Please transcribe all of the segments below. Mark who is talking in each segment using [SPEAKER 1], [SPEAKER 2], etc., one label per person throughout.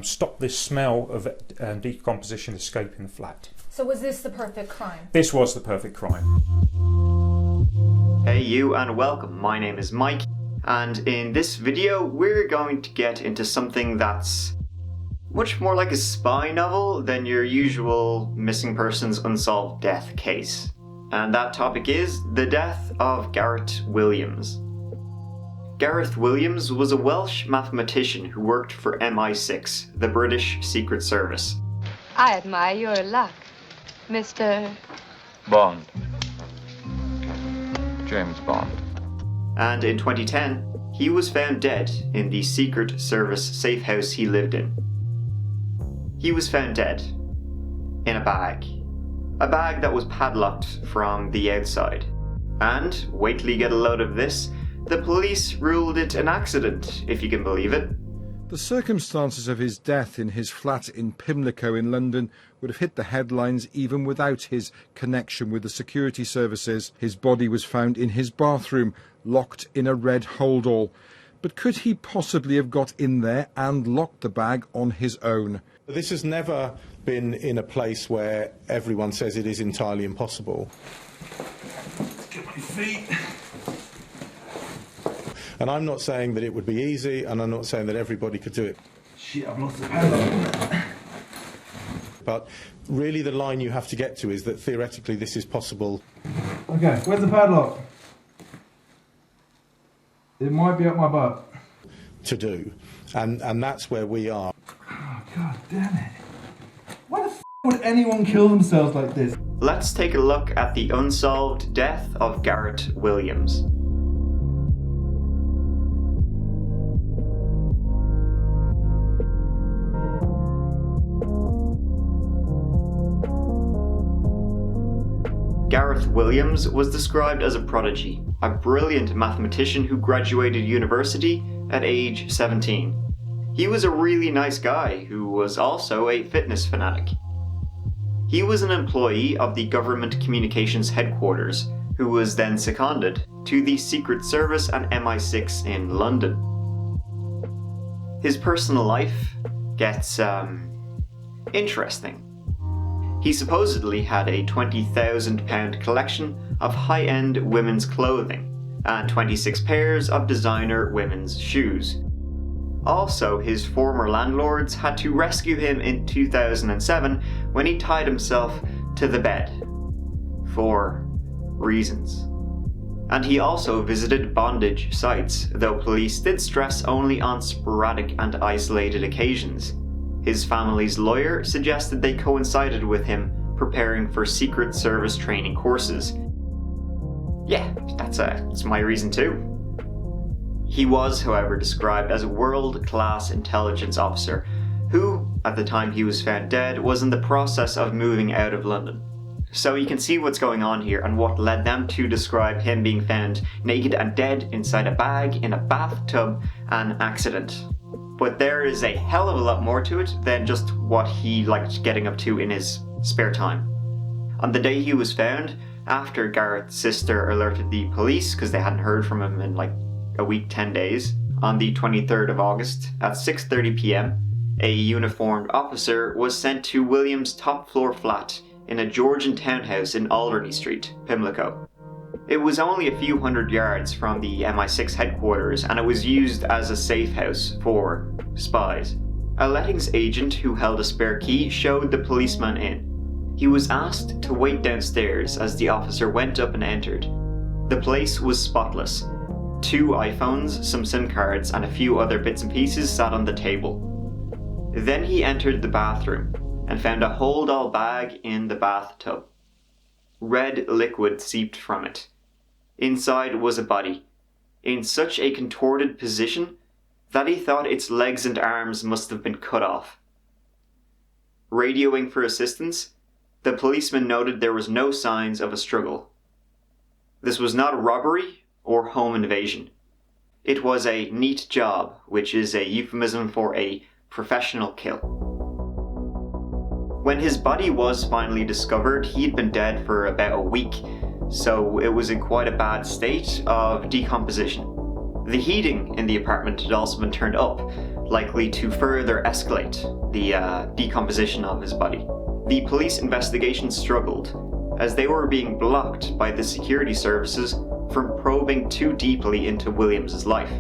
[SPEAKER 1] Stop this smell of decomposition escaping the flat.
[SPEAKER 2] So was this the perfect crime?
[SPEAKER 1] This was the perfect crime.
[SPEAKER 3] Hey you, and welcome. My name is Mike, and in this video we're going to get into something that's much more like a spy novel than your usual missing persons unsolved death case. And that topic is the death of Gareth Williams. Gareth Williams was a Welsh mathematician who worked for MI6, the British Secret Service.
[SPEAKER 4] I admire your luck, Mr.
[SPEAKER 5] Bond. James Bond.
[SPEAKER 3] And in 2010, he was found dead in the Secret Service safe house he lived in. He was found dead in a bag. A bag that was padlocked from the outside. And, wait till you get a load of this, the police ruled it an accident, if you can believe it.
[SPEAKER 6] The circumstances of his death in his flat in Pimlico in London would have hit the headlines even without his connection with the security services. His body was found in his bathroom, locked in a red holdall. But could he possibly have got in there and locked the bag on his own?
[SPEAKER 7] This has never been in a place where everyone says it is entirely impossible.
[SPEAKER 8] Get my feet.
[SPEAKER 7] And I'm not saying that it would be easy, and I'm not saying that everybody could do it.
[SPEAKER 8] Shit, I've lost the padlock.
[SPEAKER 7] But really the line you have to get to is that theoretically this is possible.
[SPEAKER 8] Okay, where's the padlock? It might be up my butt.
[SPEAKER 7] To do. And that's where we are.
[SPEAKER 8] Oh, God damn it. Why the f*** would anyone kill themselves like this?
[SPEAKER 3] Let's take a look at the unsolved death of Gareth Williams. Gareth Williams was described as a prodigy, a brilliant mathematician who graduated university at age 17. He was a really nice guy who was also a fitness fanatic. He was an employee of the Government Communications Headquarters, who was then seconded to the Secret Service and MI6 in London. His personal life gets, interesting. He supposedly had a £20,000 collection of high-end women's clothing and 26 pairs of designer women's shoes. Also, his former landlords had to rescue him in 2007 when he tied himself to the bed. For reasons. And he also visited bondage sites, though police did stress only on sporadic and isolated occasions. His family's lawyer suggested they coincided with him preparing for Secret Service training courses. Yeah, that's my reason too. He was, however, described as a world-class intelligence officer who, at the time he was found dead, was in the process of moving out of London. So you can see what's going on here and what led them to describe him being found naked and dead inside a bag in a bathtub an accident. But there is a hell of a lot more to it than just what he liked getting up to in his spare time. On the day he was found, after Gareth's sister alerted the police because they hadn't heard from him in like a week, 10 days, on the 23rd of August at 6:30 p.m, a uniformed officer was sent to Williams' top floor flat in a Georgian townhouse in Alderney Street, Pimlico. It was only a few hundred yards from the MI6 headquarters, and it was used as a safe house for spies. A lettings agent who held a spare key showed the policeman in. He was asked to wait downstairs as the officer went up and entered. The place was spotless. 2 iPhones, some SIM cards, and a few other bits and pieces sat on the table. Then he entered the bathroom and found a hold-all bag in the bathtub. Red liquid seeped from it. Inside was a body, in such a contorted position that he thought its legs and arms must have been cut off. Radioing for assistance, the policeman noted there was no signs of a struggle. This was not a robbery or home invasion. It was a neat job, which is a euphemism for a professional kill. When his body was finally discovered, he'd been dead for about a week, so it was in quite a bad state of decomposition. The heating in the apartment had also been turned up, likely to further escalate the decomposition of his body. The police investigation struggled, as they were being blocked by the security services from probing too deeply into Williams' life.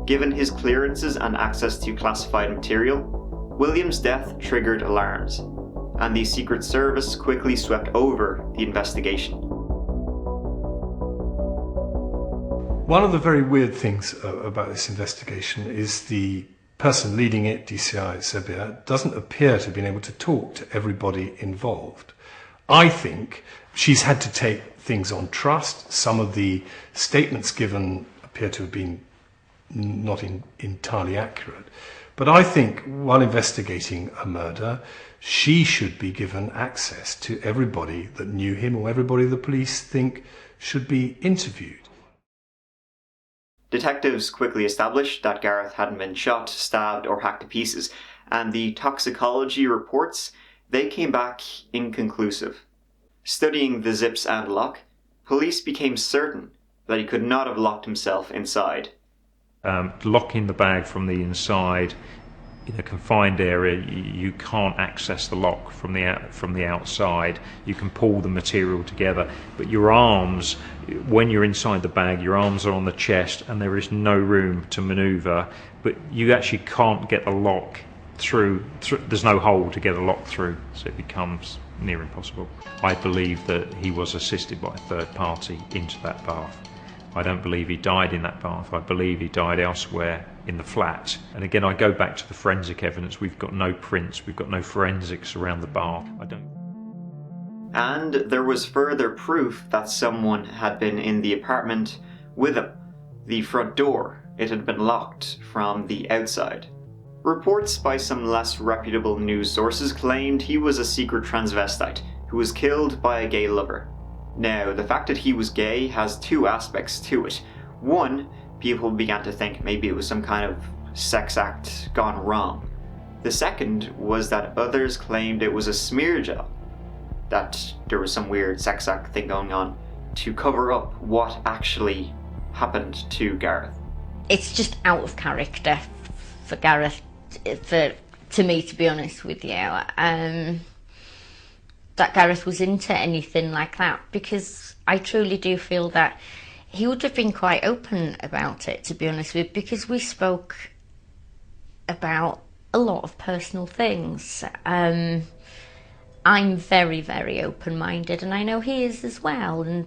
[SPEAKER 3] Given his clearances and access to classified material, Williams' death triggered alarms, and the Secret Service quickly swept over the investigation.
[SPEAKER 9] One of the very weird things about this investigation is the person leading it, DCI Sebia, doesn't appear to have been able to talk to everybody involved. I think she's had to take things on trust. Some of the statements given appear to have been not entirely accurate. But I think while investigating a murder, she should be given access to everybody that knew him or everybody the police think should be interviewed.
[SPEAKER 3] Detectives quickly established that Gareth hadn't been shot, stabbed, or hacked to pieces, and the toxicology reports, they came back inconclusive. Studying the zips and lock, police became certain that he could not have locked himself inside.
[SPEAKER 1] Locking the bag from the inside in a confined area, you can't access the lock from the outside. You can pull the material together, but your arms, when you're inside the bag, your arms are on the chest and there is no room to maneuver, but you actually can't get the lock through. There's no hole to get a lock through, so it becomes near impossible. I believe that he was assisted by a third party into that bath. I don't believe he died in that bath. I believe he died elsewhere in the flat. And again, I go back to the forensic evidence. We've got no prints, we've got no forensics around the bath.
[SPEAKER 3] And there was further proof that someone had been in the apartment with him. The front door, it had been locked from the outside. Reports by some less reputable news sources claimed he was a secret transvestite who was killed by a gay lover. Now, the fact that he was gay has two aspects to it. One, people began to think maybe it was some kind of sex act gone wrong. The second was that others claimed it was a smear job, that there was some weird sex act thing going on to cover up what actually happened to Gareth.
[SPEAKER 10] It's just out of character for Gareth, to me, to be honest with you. That Gareth was into anything like that, because I truly do feel that he would have been quite open about it, to be honest with you, because we spoke about a lot of personal things. I'm very, very open-minded, and I know he is as well. And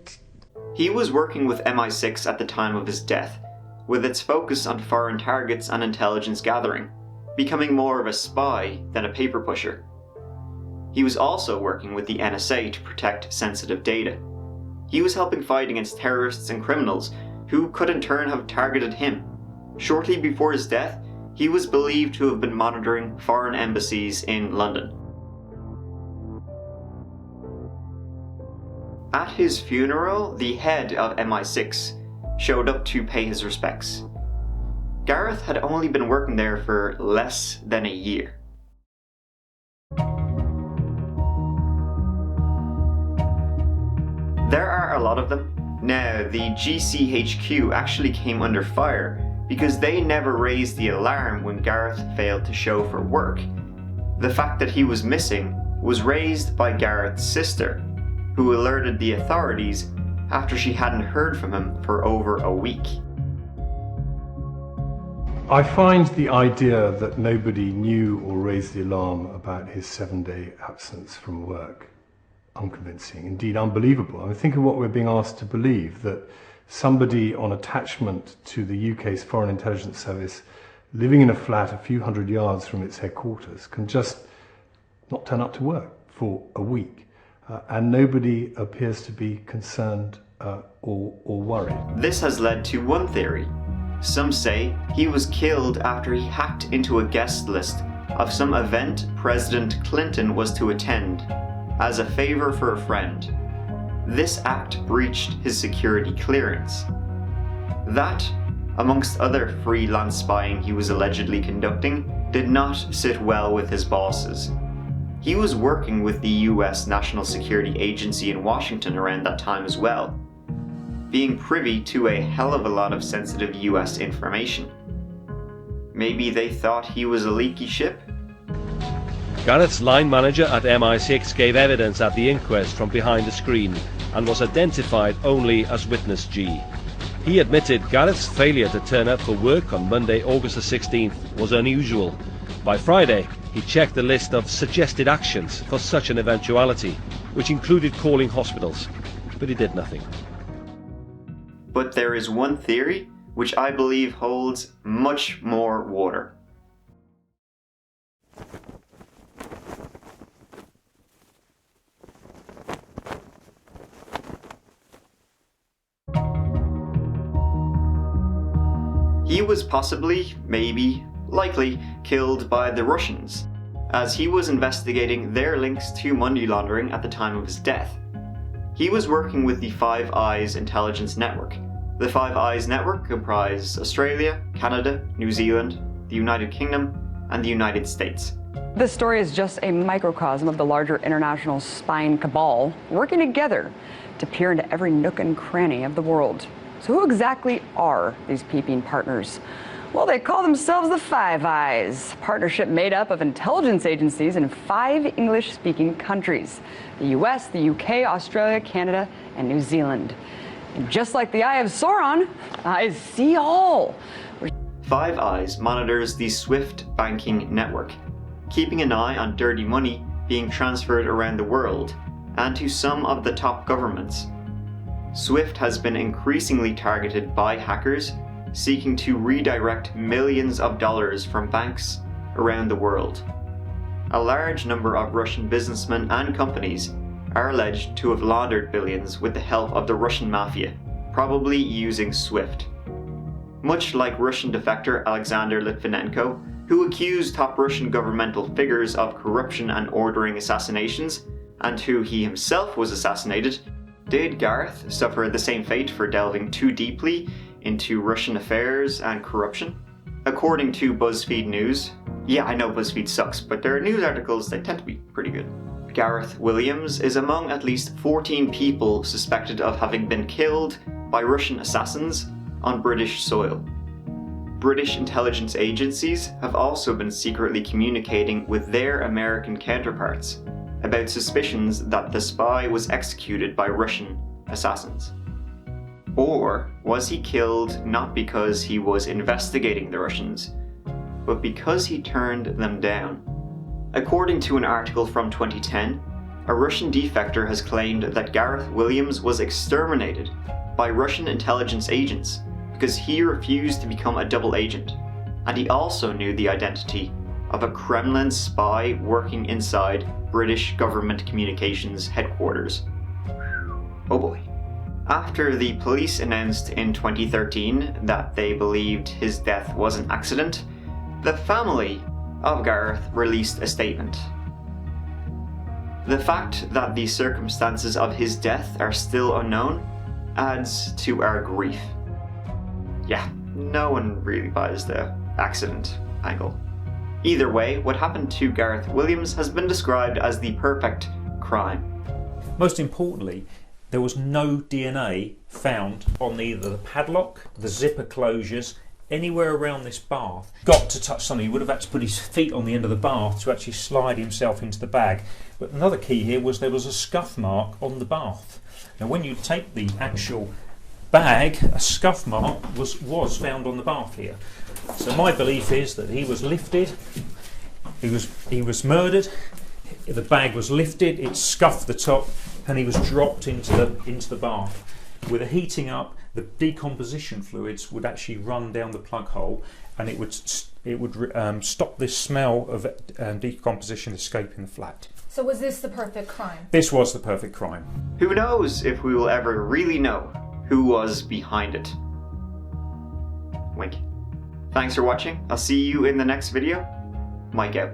[SPEAKER 3] he was working with MI6 at the time of his death, with its focus on foreign targets and intelligence gathering, becoming more of a spy than a paper pusher. He was also working with the NSA to protect sensitive data. He was helping fight against terrorists and criminals who could in turn have targeted him. Shortly before his death, he was believed to have been monitoring foreign embassies in London. At his funeral, the head of MI6 showed up to pay his respects. Gareth had only been working there for less than a year. There are a lot of them. Now, the GCHQ actually came under fire because they never raised the alarm when Gareth failed to show for work. The fact that he was missing was raised by Gareth's sister, who alerted the authorities after she hadn't heard from him for over a week.
[SPEAKER 9] I find the idea that nobody knew or raised the alarm about his 7-day absence from work unconvincing, indeed unbelievable. I mean, think of what we're being asked to believe, that somebody on attachment to the UK's Foreign Intelligence Service, living in a flat a few hundred yards from its headquarters, can just not turn up to work for a week, and nobody appears to be concerned or worried.
[SPEAKER 3] This has led to one theory. Some say he was killed after he hacked into a guest list of some event President Clinton was to attend as a favor for a friend. This act breached his security clearance. That, amongst other freelance spying he was allegedly conducting, did not sit well with his bosses. He was working with the US National Security Agency in Washington around that time as well, being privy to a hell of a lot of sensitive US information. Maybe they thought he was a leaky ship?
[SPEAKER 11] Gareth's line manager at MI6 gave evidence at the inquest from behind the screen and was identified only as Witness G. He admitted Gareth's failure to turn up for work on Monday, August the 16th was unusual. By Friday, he checked the list of suggested actions for such an eventuality, which included calling hospitals, but he did nothing.
[SPEAKER 3] But there is one theory which I believe holds much more water. He was possibly, maybe, likely killed by the Russians, as he was investigating their links to money laundering at the time of his death. He was working with the Five Eyes intelligence network. The Five Eyes network comprised Australia, Canada, New Zealand, the United Kingdom, and the United States.
[SPEAKER 12] This story is just a microcosm of the larger international spying cabal working together to peer into every nook and cranny of the world. So who exactly are these peeping partners? Well, they call themselves the Five Eyes, a partnership made up of intelligence agencies in 5 English-speaking countries: the US, the UK, Australia, Canada, and New Zealand. And just like the Eye of Sauron, eyes see all.
[SPEAKER 3] Five Eyes monitors the SWIFT banking network, keeping an eye on dirty money being transferred around the world and to some of the top governments. SWIFT has been increasingly targeted by hackers seeking to redirect millions of dollars from banks around the world. A large number of Russian businessmen and companies are alleged to have laundered billions with the help of the Russian mafia, probably using SWIFT. Much like Russian defector Alexander Litvinenko, who accused top Russian governmental figures of corruption and ordering assassinations, and who he himself was assassinated, did Gareth suffer the same fate for delving too deeply into Russian affairs and corruption? According to BuzzFeed News, yeah, I know BuzzFeed sucks, but their news articles, they tend to be pretty good. Gareth Williams is among at least 14 people suspected of having been killed by Russian assassins on British soil. British intelligence agencies have also been secretly communicating with their American counterparts about suspicions that the spy was executed by Russian assassins. Or was he killed not because he was investigating the Russians, but because he turned them down? According to an article from 2010, a Russian defector has claimed that Gareth Williams was exterminated by Russian intelligence agents because he refused to become a double agent, and he also knew the identity of a Kremlin spy working inside British government communications headquarters. Oh boy. After the police announced in 2013 that they believed his death was an accident, the family of Gareth released a statement. The fact that the circumstances of his death are still unknown adds to our grief. Yeah, no one really buys the accident angle. Either way, what happened to Gareth Williams has been described as the perfect crime.
[SPEAKER 1] Most importantly, there was no DNA found on either the padlock, the zipper closures, anywhere around this bath. Got to touch something. He would have had to put his feet on the end of the bath to actually slide himself into the bag. But another key here was there was a scuff mark on the bath. Now when you take the actual bag, a scuff mark was found on the bath here. So my belief is that he was lifted, he was murdered, the bag was lifted, it scuffed the top, and he was dropped into the bath. With the heating up, the decomposition fluids would actually run down the plug hole, and it would stop this smell of decomposition escaping the flat.
[SPEAKER 2] So was this the perfect crime?
[SPEAKER 1] This was the perfect crime.
[SPEAKER 3] Who knows if we will ever really know who was behind it. Wink. Thanks for watching. I'll see you in the next video. Mike out.